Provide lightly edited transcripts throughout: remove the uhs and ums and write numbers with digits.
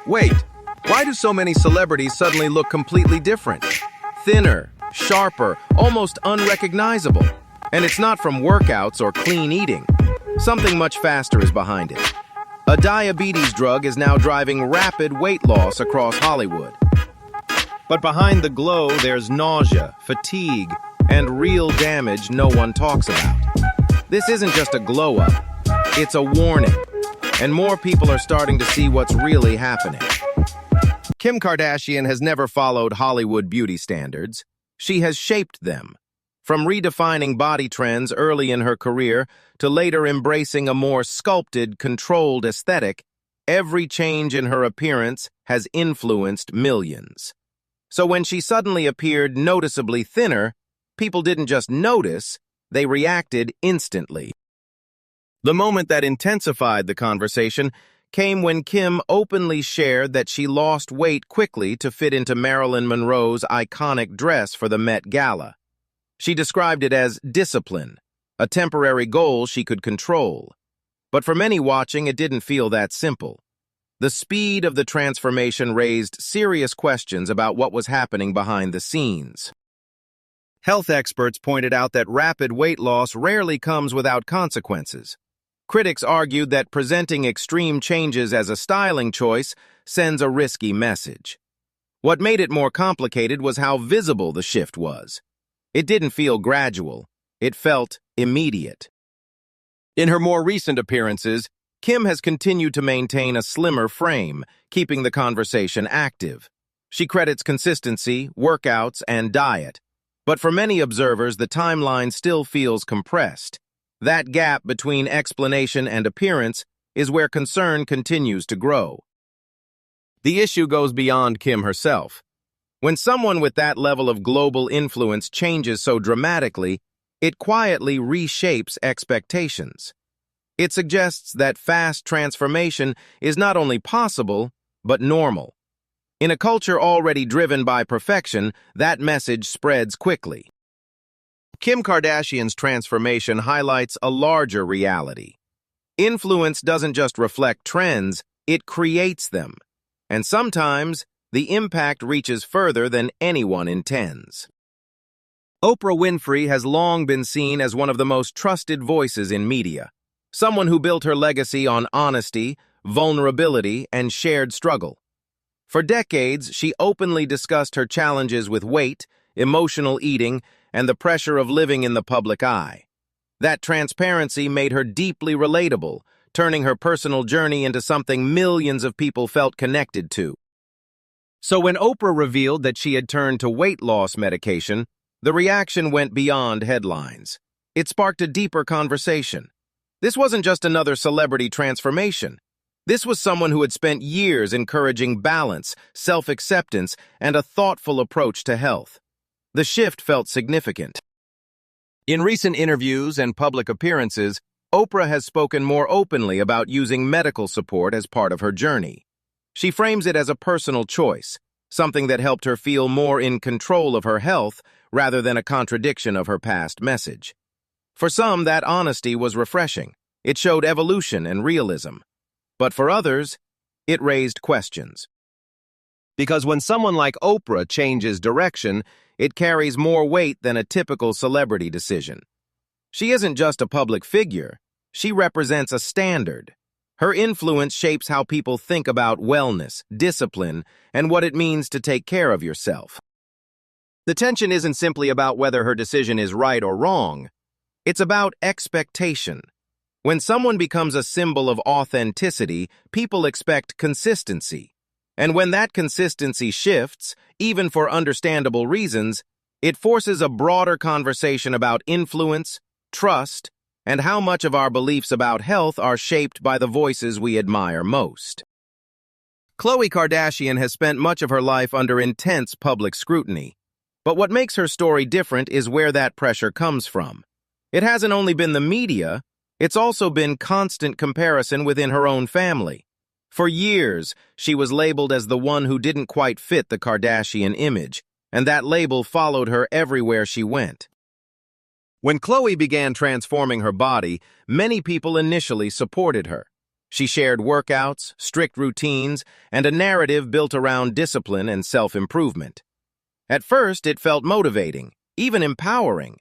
Wait, why do so many celebrities suddenly look completely different? Thinner, sharper, almost unrecognizable. And it's not from workouts or clean eating. Something much faster is behind it. A diabetes drug is now driving rapid weight loss across Hollywood. But behind the glow, there's nausea, fatigue, and real damage no one talks about. This isn't just a glow-up, it's a warning. And more people are starting to see what's really happening. Kim Kardashian has never followed Hollywood beauty standards. She has shaped them. From redefining body trends early in her career to later embracing a more sculpted, controlled aesthetic, every change in her appearance has influenced millions. So when she suddenly appeared noticeably thinner, people didn't just notice, they reacted instantly. The moment that intensified the conversation came when Kim openly shared that she lost weight quickly to fit into Marilyn Monroe's iconic dress for the Met Gala. She described it as discipline, a temporary goal she could control. But for many watching, it didn't feel that simple. The speed of the transformation raised serious questions about what was happening behind the scenes. Health experts pointed out that rapid weight loss rarely comes without consequences. Critics argued that presenting extreme changes as a styling choice sends a risky message. What made it more complicated was how visible the shift was. It didn't feel gradual, it felt immediate. In her more recent appearances, Kim has continued to maintain a slimmer frame, keeping the conversation active. She credits consistency, workouts, and diet. But for many observers, the timeline still feels compressed. That gap between explanation and appearance is where concern continues to grow. The issue goes beyond Kim herself. When someone with that level of global influence changes so dramatically, it quietly reshapes expectations. It suggests that fast transformation is not only possible, but normal. In a culture already driven by perfection, that message spreads quickly. Kim Kardashian's transformation highlights a larger reality. Influence doesn't just reflect trends, it creates them. And sometimes, the impact reaches further than anyone intends. Oprah Winfrey has long been seen as one of the most trusted voices in media, someone who built her legacy on honesty, vulnerability, and shared struggle. For decades, she openly discussed her challenges with weight, emotional eating, and the pressure of living in the public eye. That transparency made her deeply relatable, turning her personal journey into something millions of people felt connected to. So when Oprah revealed that she had turned to weight loss medication, the reaction went beyond headlines. It sparked a deeper conversation. This wasn't just another celebrity transformation. This was someone who had spent years encouraging balance, self-acceptance, and a thoughtful approach to health. The shift felt significant. In recent interviews and public appearances, Oprah has spoken more openly about using medical support as part of her journey. She frames it as a personal choice, something that helped her feel more in control of her health rather than a contradiction of her past message. For some, that honesty was refreshing. It showed evolution and realism. But for others, it raised questions. Because when someone like Oprah changes direction, it carries more weight than a typical celebrity decision. She isn't just a public figure, she represents a standard. Her influence shapes how people think about wellness, discipline, and what it means to take care of yourself. The tension isn't simply about whether her decision is right or wrong. It's about expectation. When someone becomes a symbol of authenticity, people expect consistency. And when that consistency shifts, even for understandable reasons, it forces a broader conversation about influence, trust, and how much of our beliefs about health are shaped by the voices we admire most. Khloe Kardashian has spent much of her life under intense public scrutiny. But what makes her story different is where that pressure comes from. It hasn't only been the media, it's also been constant comparison within her own family. For years, she was labeled as the one who didn't quite fit the Kardashian image, and that label followed her everywhere she went. When Khloe began transforming her body, many people initially supported her. She shared workouts, strict routines, and a narrative built around discipline and self-improvement. At first, it felt motivating, even empowering.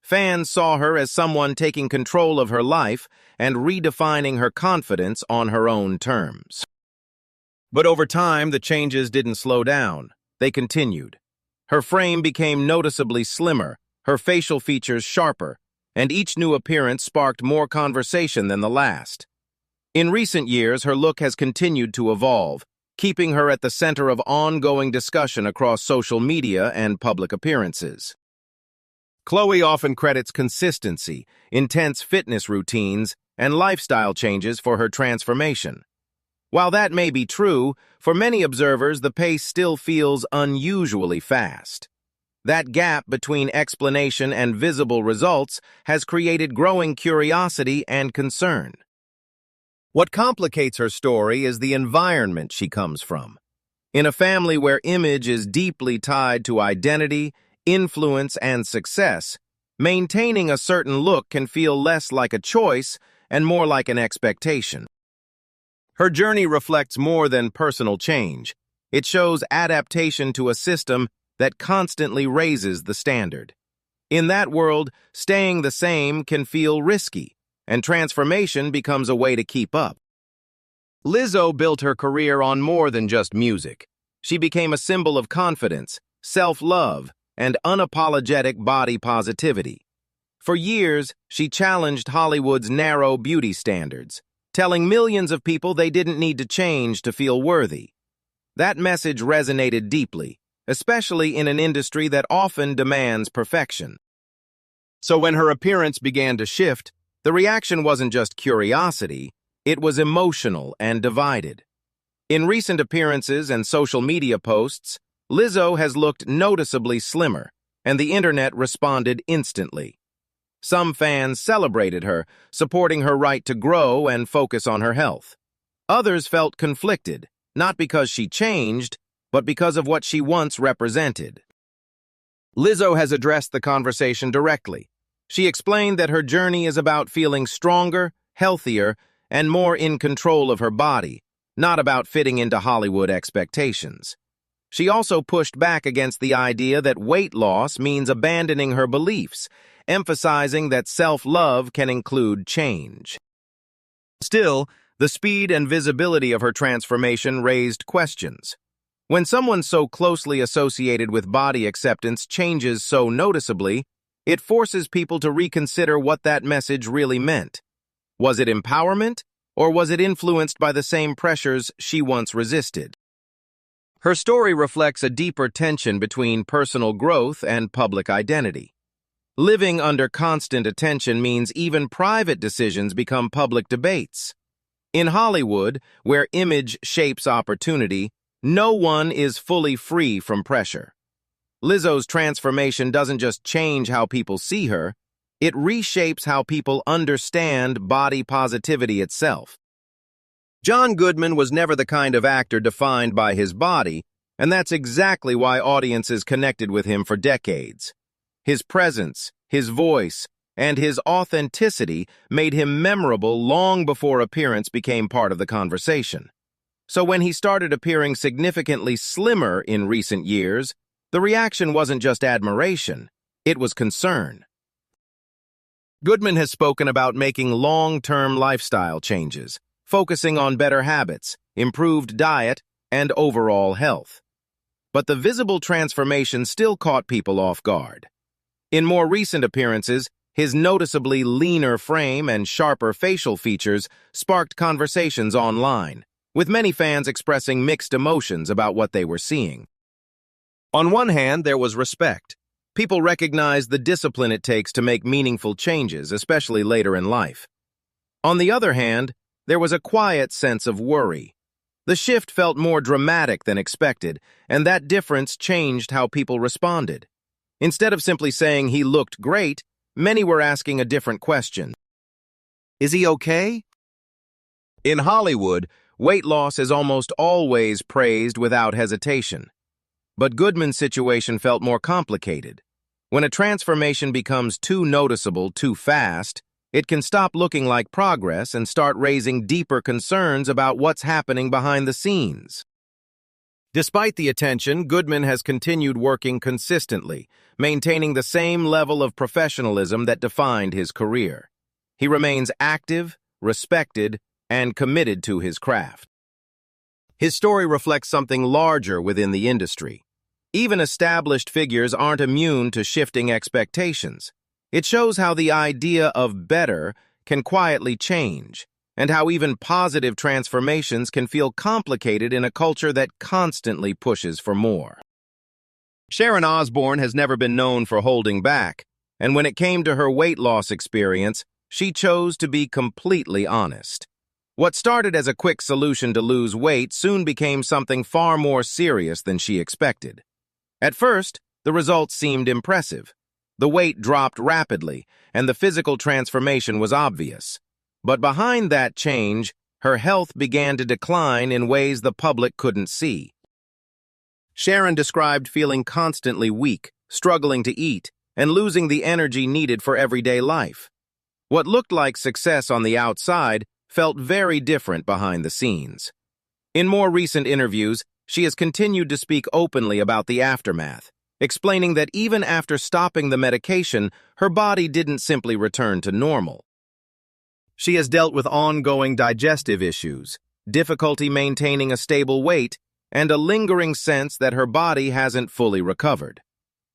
Fans saw her as someone taking control of her life and redefining her confidence on her own terms. But over time, the changes didn't slow down. They continued. Her frame became noticeably slimmer, her facial features sharper, and each new appearance sparked more conversation than the last. In recent years, her look has continued to evolve, keeping her at the center of ongoing discussion across social media and public appearances. Chloe often credits consistency, intense fitness routines, and lifestyle changes for her transformation. While that may be true, for many observers the pace still feels unusually fast. That gap between explanation and visible results has created growing curiosity and concern. What complicates her story is the environment she comes from. In a family where image is deeply tied to identity, influence, and success, maintaining a certain look can feel less like a choice and more like an expectation. Her journey reflects more than personal change. It shows adaptation to a system that constantly raises the standard. In that world, staying the same can feel risky, and transformation becomes a way to keep up. Lizzo built her career on more than just music. She became a symbol of confidence, self-love, and unapologetic body positivity. For years, she challenged Hollywood's narrow beauty standards, telling millions of people they didn't need to change to feel worthy. That message resonated deeply, especially in an industry that often demands perfection. So when her appearance began to shift, the reaction wasn't just curiosity, it was emotional and divided. In recent appearances and social media posts, Lizzo has looked noticeably slimmer, and the internet responded instantly. Some fans celebrated her, supporting her right to grow and focus on her health. Others felt conflicted, not because she changed, but because of what she once represented. Lizzo has addressed the conversation directly. She explained that her journey is about feeling stronger, healthier, and more in control of her body, not about fitting into Hollywood expectations. She also pushed back against the idea that weight loss means abandoning her beliefs, emphasizing that self-love can include change. Still, the speed and visibility of her transformation raised questions. When someone so closely associated with body acceptance changes so noticeably, it forces people to reconsider what that message really meant. Was it empowerment, or was it influenced by the same pressures she once resisted? Her story reflects a deeper tension between personal growth and public identity. Living under constant attention means even private decisions become public debates. In Hollywood, where image shapes opportunity, no one is fully free from pressure. Lizzo's transformation doesn't just change how people see her, it reshapes how people understand body positivity itself. John Goodman was never the kind of actor defined by his body, and that's exactly why audiences connected with him for decades. His presence, his voice, and his authenticity made him memorable long before appearance became part of the conversation. So when he started appearing significantly slimmer in recent years, the reaction wasn't just admiration, it was concern. Goodman has spoken about making long-term lifestyle changes, focusing on better habits, improved diet, and overall health. But the visible transformation still caught people off guard. In more recent appearances, his noticeably leaner frame and sharper facial features sparked conversations online, with many fans expressing mixed emotions about what they were seeing. On one hand, there was respect. People recognized the discipline it takes to make meaningful changes, especially later in life. On the other hand, there was a quiet sense of worry. The shift felt more dramatic than expected, and that difference changed how people responded. Instead of simply saying he looked great, many were asking a different question. Is he okay? In Hollywood, weight loss is almost always praised without hesitation. But Goodman's situation felt more complicated. When a transformation becomes too noticeable too fast, it can stop looking like progress and start raising deeper concerns about what's happening behind the scenes. Despite the attention, Goodman has continued working consistently, maintaining the same level of professionalism that defined his career. He remains active, respected, and committed to his craft. His story reflects something larger within the industry. Even established figures aren't immune to shifting expectations. It shows how the idea of better can quietly change, and how even positive transformations can feel complicated in a culture that constantly pushes for more. Sharon Osbourne has never been known for holding back, and when it came to her weight loss experience, she chose to be completely honest. What started as a quick solution to lose weight soon became something far more serious than she expected. At first, the results seemed impressive. The weight dropped rapidly, and the physical transformation was obvious. But behind that change, her health began to decline in ways the public couldn't see. Sharon described feeling constantly weak, struggling to eat, and losing the energy needed for everyday life. What looked like success on the outside felt very different behind the scenes. In more recent interviews, she has continued to speak openly about the aftermath, explaining that even after stopping the medication, her body didn't simply return to normal. She has dealt with ongoing digestive issues, difficulty maintaining a stable weight, and a lingering sense that her body hasn't fully recovered.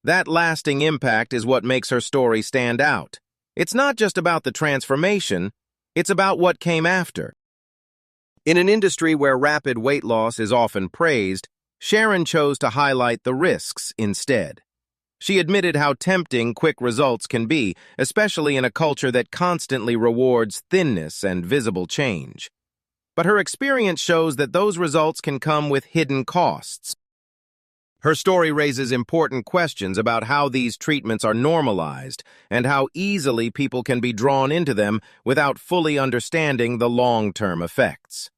That lasting impact is what makes her story stand out. It's not just about the transformation, it's about what came after. In an industry where rapid weight loss is often praised, Sharon chose to highlight the risks instead. She admitted how tempting quick results can be, especially in a culture that constantly rewards thinness and visible change. But her experience shows that those results can come with hidden costs. Her story raises important questions about how these treatments are normalized and how easily people can be drawn into them without fully understanding the long-term effects.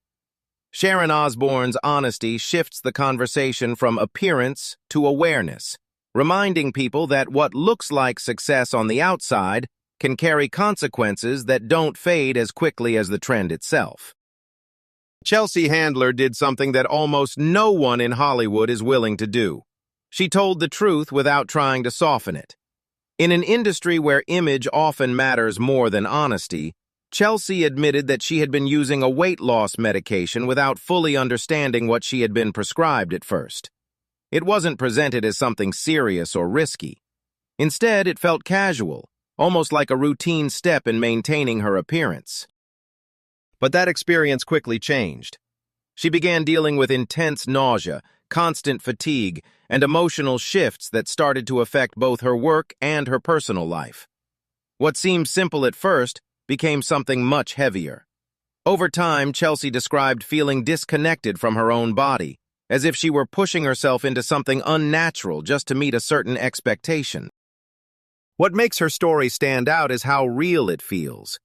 Sharon Osbourne's honesty shifts the conversation from appearance to awareness, reminding people that what looks like success on the outside can carry consequences that don't fade as quickly as the trend itself. Chelsea Handler did something that almost no one in Hollywood is willing to do. She told the truth without trying to soften it. In an industry where image often matters more than honesty, Chelsea admitted that she had been using a weight loss medication without fully understanding what she had been prescribed at first. It wasn't presented as something serious or risky. Instead, it felt casual, almost like a routine step in maintaining her appearance. But that experience quickly changed. She began dealing with intense nausea, constant fatigue, and emotional shifts that started to affect both her work and her personal life. What seemed simple at first became something much heavier. Over time, Chelsea described feeling disconnected from her own body, as if she were pushing herself into something unnatural just to meet a certain expectation. What makes her story stand out is how real it feels.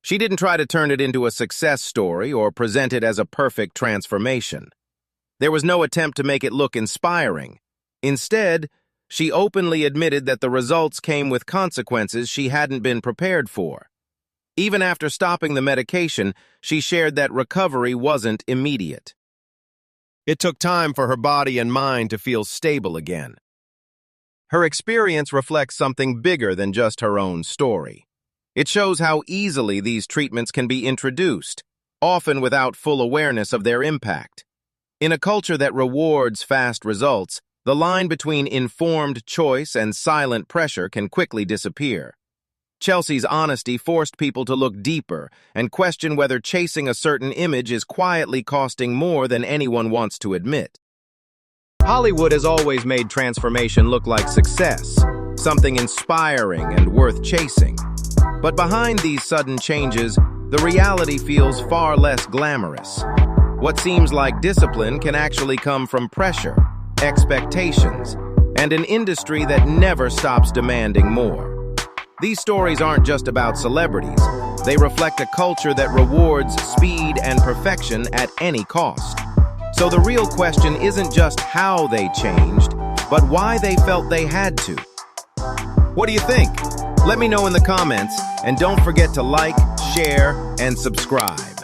She didn't try to turn it into a success story or present it as a perfect transformation. There was no attempt to make it look inspiring. Instead, she openly admitted that the results came with consequences she hadn't been prepared for. Even after stopping the medication, she shared that recovery wasn't immediate. It took time for her body and mind to feel stable again. Her experience reflects something bigger than just her own story. It shows how easily these treatments can be introduced, often without full awareness of their impact. In a culture that rewards fast results, the line between informed choice and silent pressure can quickly disappear. Chelsea's honesty forced people to look deeper and question whether chasing a certain image is quietly costing more than anyone wants to admit. Hollywood has always made transformation look like success, something inspiring and worth chasing. But behind these sudden changes, the reality feels far less glamorous. What seems like discipline can actually come from pressure, expectations, and an industry that never stops demanding more. These stories aren't just about celebrities. They reflect a culture that rewards speed and perfection at any cost. So the real question isn't just how they changed, but why they felt they had to. What do you think? Let me know in the comments, And don't forget to like, share, and subscribe.